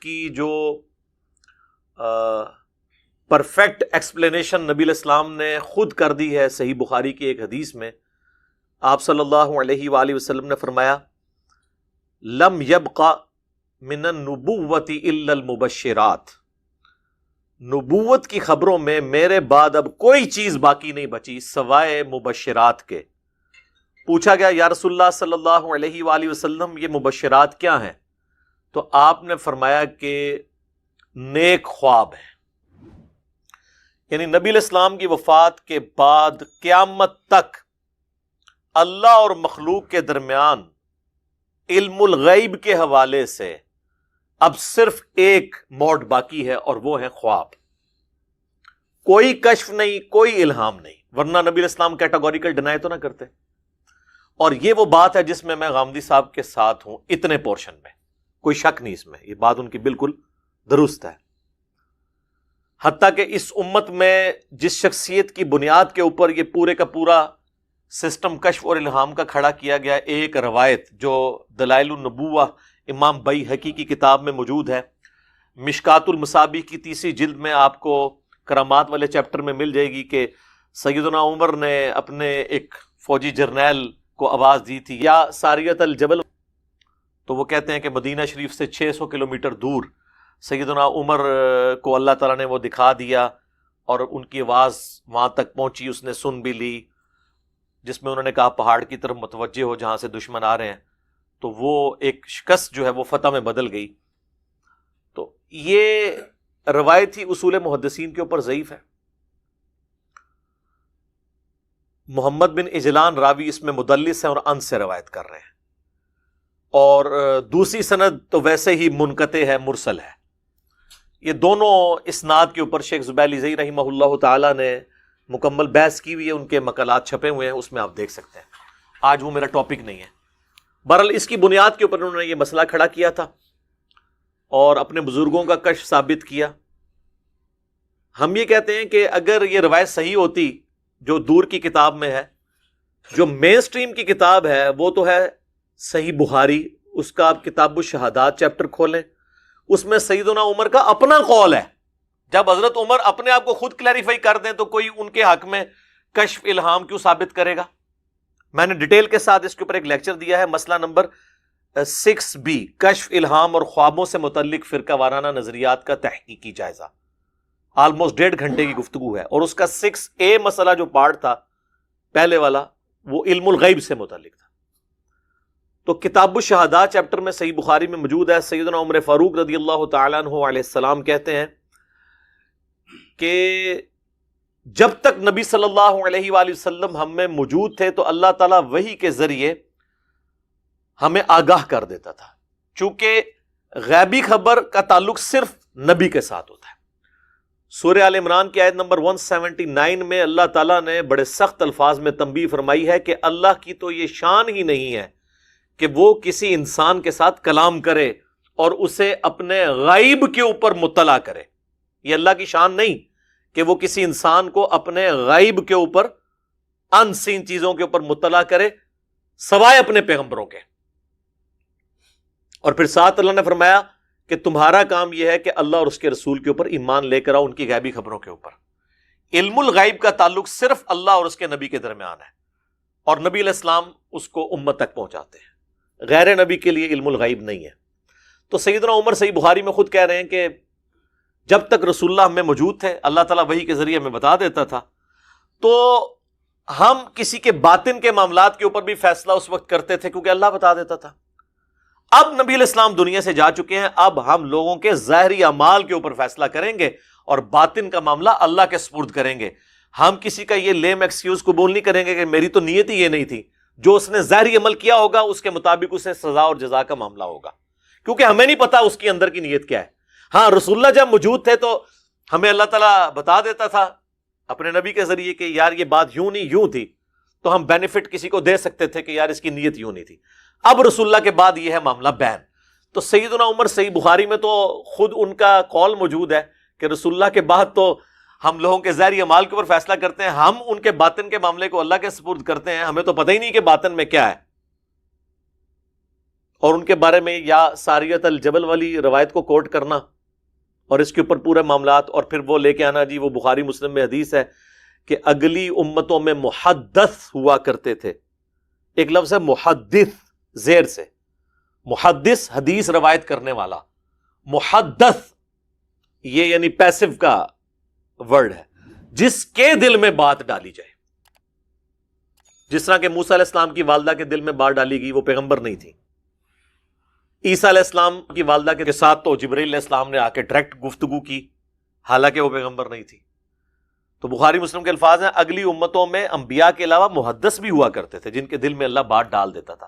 کی جو perfect explanation نبی علیہ السلام نے خود کر دی ہے صحیح بخاری کی ایک حدیث میں. آپ صلی اللہ علیہ وآلہ وسلم نے فرمایا لم یبق من النبوۃ الا المبشرات، نبوت کی خبروں میں میرے بعد اب کوئی چیز باقی نہیں بچی سوائے مبشرات کے. پوچھا گیا یا رسول اللہ صلی اللہ علیہ وآلہ وسلم یہ مبشرات کیا ہیں؟ تو آپ نے فرمایا کہ نیک خواب ہے. یعنی نبی علیہ السلام کی وفات کے بعد قیامت تک اللہ اور مخلوق کے درمیان علم الغیب کے حوالے سے اب صرف ایک موڈ باقی ہے اور وہ ہے خواب. کوئی کشف نہیں، کوئی الہام نہیں، ورنہ نبی علیہ السلام کیٹاگوریکل ڈینائی تو نہ کرتے. اور یہ وہ بات ہے جس میں میں غامدی صاحب کے ساتھ ہوں اتنے پورشن میں، کوئی شک نہیں اس میں، یہ بات ان کی بالکل درست ہے. حتیٰ کہ اس امت میں جس شخصیت کی بنیاد کے اوپر یہ پورے کا پورا سسٹم کشف اور الہام کا کھڑا کیا گیا، ایک روایت جو دلائل النبوہ امام بیہقی کی کتاب میں موجود ہے، مشکات المصابیح کی 3 جلد میں آپ کو کرامات والے چیپٹر میں مل جائے گی کہ سیدنا عمر نے اپنے ایک فوجی جرنیل کو آواز دی تھی یا ساریت الجبل، تو وہ کہتے ہیں کہ مدینہ شریف سے 600 کلومیٹر دور سیدنا عمر کو اللہ تعالیٰ نے وہ دکھا دیا اور ان کی آواز وہاں تک پہنچی، اس نے سن بھی لی، جس میں انہوں نے کہا پہاڑ کی طرف متوجہ ہو جہاں سے دشمن آ رہے ہیں. تو وہ ایک شکست جو ہے وہ فتح میں بدل گئی. تو یہ روایت ہی اصول محدثین کے اوپر ضعیف ہے. محمد بن اجلان راوی اس میں مدلس ہیں اور ان سے روایت کر رہے ہیں، اور دوسری سند تو ویسے ہی منقطع ہے، مرسل ہے. یہ دونوں اسناد کے اوپر شیخ زبیلی زئی رحمہ اللہ تعالی نے مکمل بحث کی ہوئی ہے، ان کے مقالات چھپے ہوئے ہیں، اس میں آپ دیکھ سکتے ہیں. آج وہ میرا ٹاپک نہیں ہے. بہرحال اس کی بنیاد کے اوپر انہوں نے یہ مسئلہ کھڑا کیا تھا اور اپنے بزرگوں کا کشف ثابت کیا. ہم یہ کہتے ہیں کہ اگر یہ روایت صحیح ہوتی جو دور کی کتاب میں ہے، جو مین سٹریم کی کتاب ہے وہ تو ہے صحیح بخاری، اس کا آپ کتاب الشہادات چیپٹر کھولیں، اس میں سیدنا عمر کا اپنا قول ہے. جب حضرت عمر اپنے آپ کو خود کلیریفائی کر دیں تو کوئی ان کے حق میں کشف الہام کیوں ثابت کرے گا؟ میں نے ڈیٹیل کے ساتھ اس کے اوپر ایک لیکچر دیا ہے، مسئلہ نمبر 6B، کشف الہام اور خوابوں سے متعلق فرقہ وارانہ نظریات کا تحقیقی جائزہ. آلموسٹ 1.5 گھنٹے کی گفتگو ہے، اور اس کا 6A مسئلہ جو پارٹ تھا پہلے والا وہ علم الغیب سے متعلق تھا. تو کتاب الشہادات چیپٹر میں صحیح بخاری میں موجود ہے، سیدنا عمر فاروق رضی اللہ تعالیٰ عنہ علیہ السلام کہتے ہیں کہ جب تک نبی صلی اللہ علیہ وآلہ وسلم ہم میں موجود تھے تو اللہ تعالیٰ وحی کے ذریعے ہمیں آگاہ کر دیتا تھا، چونکہ غیبی خبر کا تعلق صرف نبی کے ساتھ ہوتا ہے. سورہ آل عمران کی آیت نمبر 179 میں اللہ تعالیٰ نے بڑے سخت الفاظ میں تنبیہ فرمائی ہے کہ اللہ کی تو یہ شان ہی نہیں ہے کہ وہ کسی انسان کے ساتھ کلام کرے اور اسے اپنے غیب کے اوپر مطلع کرے. یہ اللہ کی شان نہیں کہ وہ کسی انسان کو اپنے غیب کے اوپر، ان سین چیزوں کے اوپر مطلع کرے سوائے اپنے پیغمبروں کے. اور پھر ساتھ اللہ نے فرمایا کہ تمہارا کام یہ ہے کہ اللہ اور اس کے رسول کے اوپر ایمان لے کر آؤ، ان کی غیبی خبروں کے اوپر. علم الغیب کا تعلق صرف اللہ اور اس کے نبی کے درمیان ہے، اور نبی علیہ السلام اس کو امت تک پہنچاتے ہیں، غیر نبی کے لیے علم الغیب نہیں ہے. تو سیدنا عمر صحیح بخاری میں خود کہہ رہے ہیں کہ جب تک رسول اللہ ہمیں موجود تھے، اللہ تعالیٰ وحی کے ذریعے ہمیں بتا دیتا تھا، تو ہم کسی کے باطن کے معاملات کے اوپر بھی فیصلہ اس وقت کرتے تھے کیونکہ اللہ بتا دیتا تھا. اب نبی علیہ السلام دنیا سے جا چکے ہیں، اب ہم لوگوں کے ظاہری اعمال کے اوپر فیصلہ کریں گے اور باطن کا معاملہ اللہ کے سپرد کریں گے. ہم کسی کا یہ لیم ایکسکیوز قبول نہیں کریں گے کہ میری تو نیت ہی یہ نہیں تھی. جو اس نے ظاہری عمل کیا ہوگا اس کے مطابق اسے سزا اور جزا کا معاملہ ہوگا، کیونکہ ہمیں نہیں پتا اس کی اندر کی نیت کیا ہے. ہاں، رسول اللہ جب موجود تھے تو ہمیں اللہ تعالیٰ بتا دیتا تھا اپنے نبی کے ذریعے کہ یار یہ بات یوں نہیں یوں تھی، تو ہم بینیفٹ کسی کو دے سکتے تھے کہ یار اس کی نیت یوں نہیں تھی. اب رسول اللہ کے بعد یہ ہے معاملہ بین. تو سیدنا عمر صحیح بخاری میں تو خود ان کا قول موجود ہے کہ رسول اللہ کے بعد تو ہم لوگوں کے ظاہری اعمال کے اوپر فیصلہ کرتے ہیں، ہم ان کے باطن کے معاملے کو اللہ کے سپرد کرتے ہیں، ہمیں تو پتہ ہی نہیں کہ باطن میں کیا ہے. اور ان کے بارے میں یا ساریت الجبل والی روایت کو کوٹ کرنا اور اس کے اوپر پورے معاملات، اور پھر وہ لے کے آنا جی وہ بخاری مسلم میں حدیث ہے کہ اگلی امتوں میں محدث ہوا کرتے تھے. ایک لفظ ہے محدث زیر سے، محدث حدیث روایت کرنے والا، محدث یہ یعنی پیسو کا ورڈ ہے، جس کے دل میں بات ڈالی جائے. جس طرح کہ موسیٰ علیہ السلام کی والدہ کے دل میں بات ڈالی گئی، وہ پیغمبر نہیں تھی. عیسیٰ علیہ السلام کی والدہ کے ساتھ تو جبرائیل علیہ السلام نے آ کے ڈائریکٹ گفتگو کی، حالانکہ وہ پیغمبر نہیں تھی. تو بخاری مسلم کے الفاظ ہیں اگلی امتوں میں انبیاء کے علاوہ محدث بھی ہوا کرتے تھے جن کے دل میں اللہ بات ڈال دیتا تھا.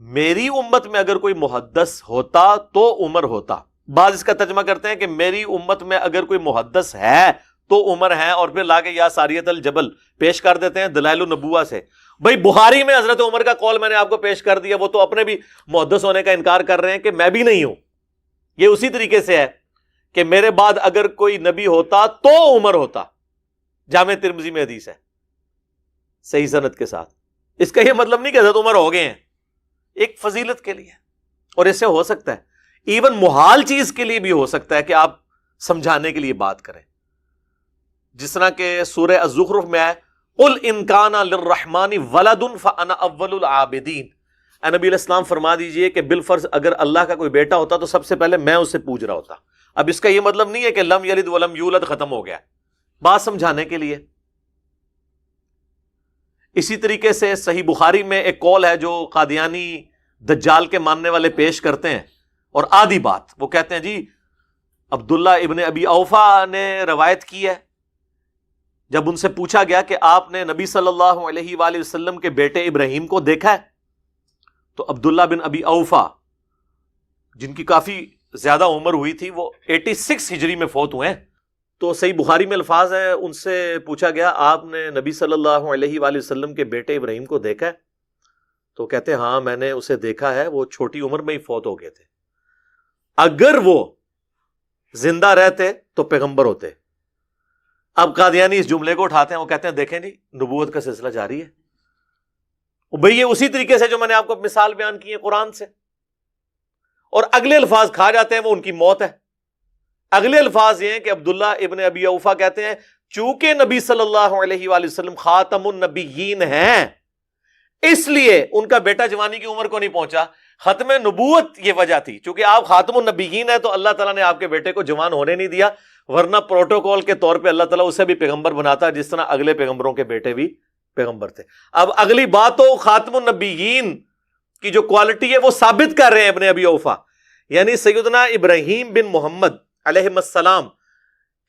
میری امت میں اگر کوئی محدث ہوتا تو عمر ہوتا. بعض اس کا ترجمہ کرتے ہیں کہ میری امت میں اگر کوئی محدث ہے تو عمر ہے، اور پھر لا کے یا ساریت الجبل پیش کر دیتے ہیں دلائل النبوہ سے. بھائی بخاری میں حضرت عمر کا قول میں نے آپ کو پیش کر دیا، وہ تو اپنے بھی محدث ہونے کا انکار کر رہے ہیں کہ میں بھی نہیں ہوں. یہ اسی طریقے سے ہے کہ میرے بعد اگر کوئی نبی ہوتا تو عمر ہوتا. جامع ترمذی میں حدیث ہے صحیح سند کے ساتھ. اس کا یہ مطلب نہیں کہ حضرت عمر ہو گئے ہیں، ایک فضیلت کے لیے، اور اس سے ہو سکتا ہے ایون محال چیز کے لیے بھی ہو سکتا ہے کہ آپ سمجھانے کے لیے بات کریں. جس طرح کہ سورہ الزخرف میں آئے قل ان کان للرحمن ولد فانا اول العابدین. اے نبی علیہ السلام فرما دیجئے کہ بالفرض اگر اللہ کا کوئی بیٹا ہوتا تو سب سے پہلے میں اس سے پوچھ رہا ہوتا. اب اس کا یہ مطلب نہیں ہے کہ لم یلد ولم یولد ختم ہو گیا، بات سمجھانے کے لیے. اسی طریقے سے صحیح بخاری میں ایک قول ہے جو قادیانی دجال کے ماننے والے پیش کرتے ہیں، اور آدھی بات وہ کہتے ہیں جی عبداللہ ابن ابی اوفا نے روایت کی ہے. جب ان سے پوچھا گیا کہ آپ نے نبی صلی اللہ علیہ وآلہ وسلم کے بیٹے ابراہیم کو دیکھا ہے، تو عبداللہ بن ابی اوفا جن کی کافی زیادہ عمر ہوئی تھی، وہ 86 ہجری میں فوت ہوئے ہیں. تو صحیح بخاری میں الفاظ ہیں ان سے پوچھا گیا آپ نے نبی صلی اللہ علیہ وآلہ وسلم کے بیٹے ابراہیم کو دیکھا ہے؟ تو کہتے ہیں ہاں میں نے اسے دیکھا ہے، وہ چھوٹی عمر میں ہی فوت ہو گئے تھے. اگر وہ زندہ رہتے تو پیغمبر ہوتے. اب قادیانی اس جملے کو اٹھاتے ہیں، وہ کہتے ہیں دیکھیں جی نبوت کا سلسلہ جاری ہے. بھئی یہ اسی طریقے سے جو میں نے آپ کو مثال بیان کی ہے قرآن سے، اور اگلے الفاظ کھا جاتے ہیں وہ ان کی موت ہے. اگلے الفاظ یہ ہیں کہ عبداللہ ابن ابی اوفا کہتے ہیں چونکہ نبی صلی اللہ علیہ وآلہ وسلم خاتم النبیین ہیں، اس لیے ان کا بیٹا جوانی کی عمر کو نہیں پہنچا. ختم نبوت یہ وجہ تھی، چونکہ آپ خاتم النبیین ہیں تو اللہ تعالیٰ نے آپ کے بیٹے کو جوان ہونے نہیں دیا، ورنہ پروٹوکول کے طور پہ اللہ تعالیٰ اسے بھی پیغمبر بناتا جس طرح اگلے پیغمبروں کے بیٹے بھی پیغمبر تھے. اب اگلی بات تو خاتم النبیین کی جو کوالٹی ہے وہ ثابت کر رہے ہیں ابن ابی اوفا، یعنی سیدنا ابراہیم بن محمد علیہ السلام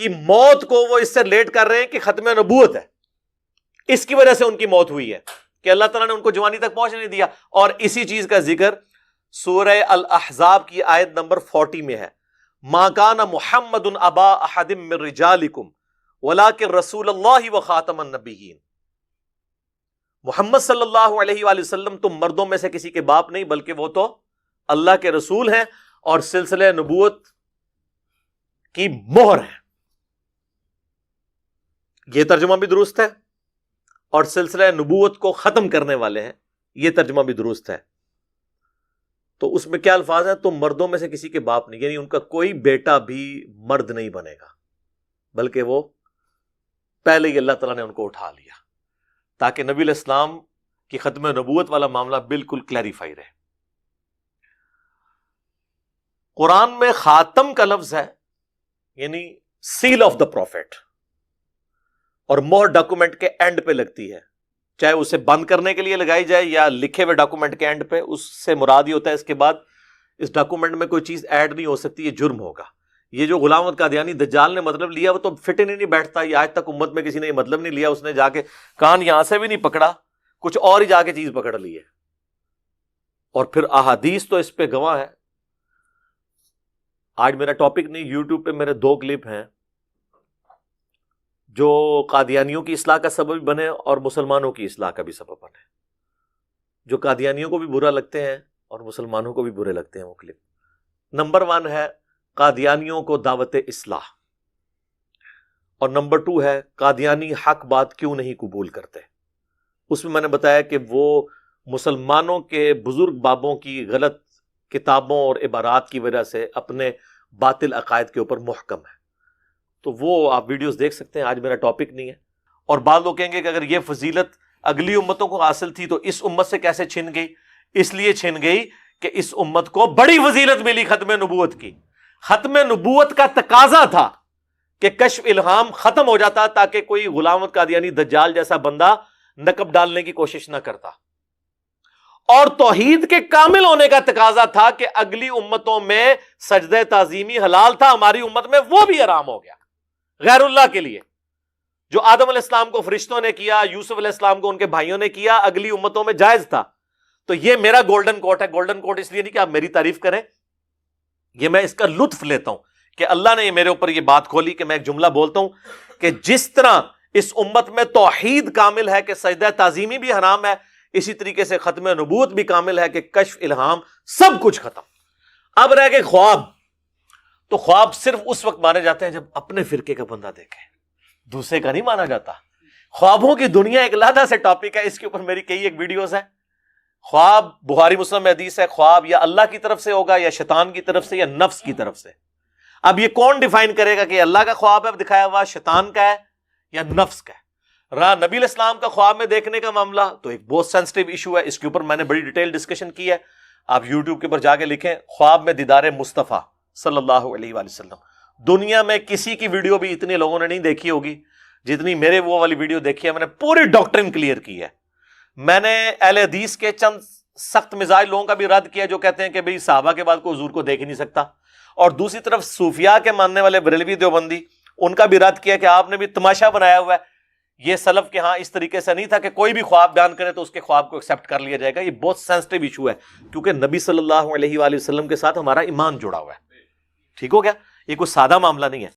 کی موت کو وہ اس سے لیٹ کر رہے ہیں کہ ختم نبوت ہے، اس کی وجہ سے ان کی موت ہوئی ہے کہ اللہ تعالیٰ نے ان کو جوانی تک پہنچنے نہیں دیا. اور اسی چیز کا ذکر سورہ الاحزاب کی آیت نمبر 40 میں ہے، ما کان محمد ابا احد من رجالکم ولکن رسول اللہ وخاتم النبیین. محمد صلی اللہ علیہ وآلہ وسلم تم مردوں میں سے کسی کے باپ نہیں بلکہ وہ تو اللہ کے رسول ہیں اور سلسلہ نبوت کی مہر ہے. یہ ترجمہ بھی درست ہے، اور سلسلہ نبوت کو ختم کرنے والے ہیں، یہ ترجمہ بھی درست ہے. تو اس میں کیا الفاظ ہیں؟ تم مردوں میں سے کسی کے باپ نہیں، یعنی ان کا کوئی بیٹا بھی مرد نہیں بنے گا، بلکہ وہ پہلے ہی اللہ تعالیٰ نے ان کو اٹھا لیا تاکہ نبی علیہ السلام کی ختم نبوت والا معاملہ بالکل کلیریفائی رہے. قرآن میں خاتم کا لفظ ہے یعنی سیل آف دا پروفیٹ، اور مہر ڈاکومنٹ کے اینڈ پہ لگتی ہے، چاہے اسے بند کرنے کے لیے لگائی جائے یا لکھے ہوئے ڈاکومنٹ کے اینڈ پہ. اس سے مراد یہ ہوتا ہے اس کے بعد اس ڈاکومنٹ میں کوئی چیز ایڈ نہیں ہو سکتی، یہ جرم ہوگا. یہ جو غلام احمد قادیانی دجال نے مطلب لیا وہ تو فٹ نہیں بیٹھتا. یہ آج تک امت میں کسی نے یہ مطلب نہیں لیا، اس نے جا کے کان یہاں سے بھی نہیں پکڑا، کچھ اور ہی جا کے چیز پکڑ لی ہے. اور پھر احادیث تو اس پہ گواہ ہے. آج میرا ٹاپک نہیں، یوٹیوب پہ میرے 2 کلپ ہیں جو قادیانیوں کی اصلاح کا سبب بنے اور مسلمانوں کی اصلاح کا بھی سبب بنے. جو قادیانیوں کو بھی برا لگتے ہیں اور مسلمانوں کو بھی برے لگتے ہیں وہ کلپ. نمبر 1 ہے قادیانیوں کو دعوت اصلاح، اور نمبر 2 ہے قادیانی حق بات کیوں نہیں قبول کرتے. اس میں نے بتایا کہ وہ مسلمانوں کے بزرگ بابوں کی غلط کتابوں اور عبارات کی وجہ سے اپنے باطل عقائد کے اوپر محکم ہے. تو وہ آپ ویڈیوز دیکھ سکتے ہیں. آج میرا ٹاپک نہیں ہے. اور بعض لوگ کہیں گے کہ اگر یہ فضیلت اگلی امتوں کو حاصل تھی تو اس امت سے کیسے چھن گئی؟ اس لیے چھن گئی کہ اس امت کو بڑی فضیلت ملی ختم نبوت کی. ختم نبوت کا تقاضا تھا کہ کشف الہام ختم ہو جاتا تاکہ کوئی غلام قادیانی دجال جیسا بندہ نقب ڈالنے کی کوشش نہ کرتا. اور توحید کے کامل ہونے کا تقاضا تھا کہ اگلی امتوں میں سجدہ تعظیمی حلال تھا، ہماری امت میں وہ بھی حرام ہو گیا غیر اللہ کے لیے. جو آدم علیہ السلام کو فرشتوں نے کیا، یوسف علیہ السلام کو ان کے بھائیوں نے کیا، اگلی امتوں میں جائز تھا. تو یہ میرا گولڈن کوٹ ہے. گولڈن کوٹ اس لیے نہیں کہ آپ میری تعریف کریں، یہ میں اس کا لطف لیتا ہوں کہ اللہ نے میرے اوپر یہ بات کھولی کہ میں ایک جملہ بولتا ہوں کہ جس طرح اس امت میں توحید کامل ہے کہ سجدہ تعظیمی بھی حرام ہے، اسی طریقے سے ختم نبوت بھی کامل ہے کہ کشف الہام سب کچھ ختم. اب رہ گئے خواب. تو خواب صرف اس وقت مانے جاتے ہیں جب اپنے فرقے کا بندہ دیکھے، دوسرے کا نہیں مانا جاتا. خوابوں کی دنیا ایک علیحدہ سے ٹاپک ہے، اس کے اوپر میری کئی ایک ویڈیوز ہیں. خواب بخاری مسلم میں حدیث ہے، خواب یا اللہ کی طرف سے ہوگا یا شیطان کی طرف سے یا نفس کی طرف سے. اب یہ کون ڈیفائن کرے گا کہ اللہ کا خواب ہے دکھایا ہوا، شیطان کا ہے یا نفس کا ہے؟ رہا نبی علیہ السلام کا خواب میں دیکھنے کا معاملہ تو ایک بہت سینسٹیو ایشو ہے. اس کے اوپر میں نے بڑی ڈیٹیل ڈسکشن کی ہے. آپ یوٹیوب کے اوپر جا کے لکھیں خواب میں دیدار مصطفیٰ صلی اللہ علیہ وآلہ وسلم. دنیا میں کسی کی ویڈیو بھی اتنے لوگوں نے نہیں دیکھی ہوگی جتنی میرے وہ والی ویڈیو دیکھی ہے. میں نے پوری ڈاکٹرن کلیئر کی ہے. میں نے اہل حدیث کے چند سخت مزاج لوگوں کا بھی رد کیا جو کہتے ہیں کہ بھئی صحابہ کے بعد کوئی حضور کو دیکھ ہی نہیں سکتا. اور دوسری طرف صوفیاء کے ماننے والے بریلوی دیوبندی، ان کا بھی رد کیا کہ آپ نے بھی تماشا بنایا ہوا ہے. یہ سلف کے ہاں اس طریقے سے نہیں تھا کہ کوئی بھی خواب بیان کرے تو اس کے خواب کو ایکسیپٹ کر لیا جائے گا. یہ بہت سینسٹیو ایشو ہے کیونکہ نبی صلی اللہ علیہ وآلہ وسلم کے ساتھ ہمارا ایمان جڑا ہوا ہے. ٹھیک ہو گیا؟ یہ کوئی سادہ معاملہ نہیں ہے.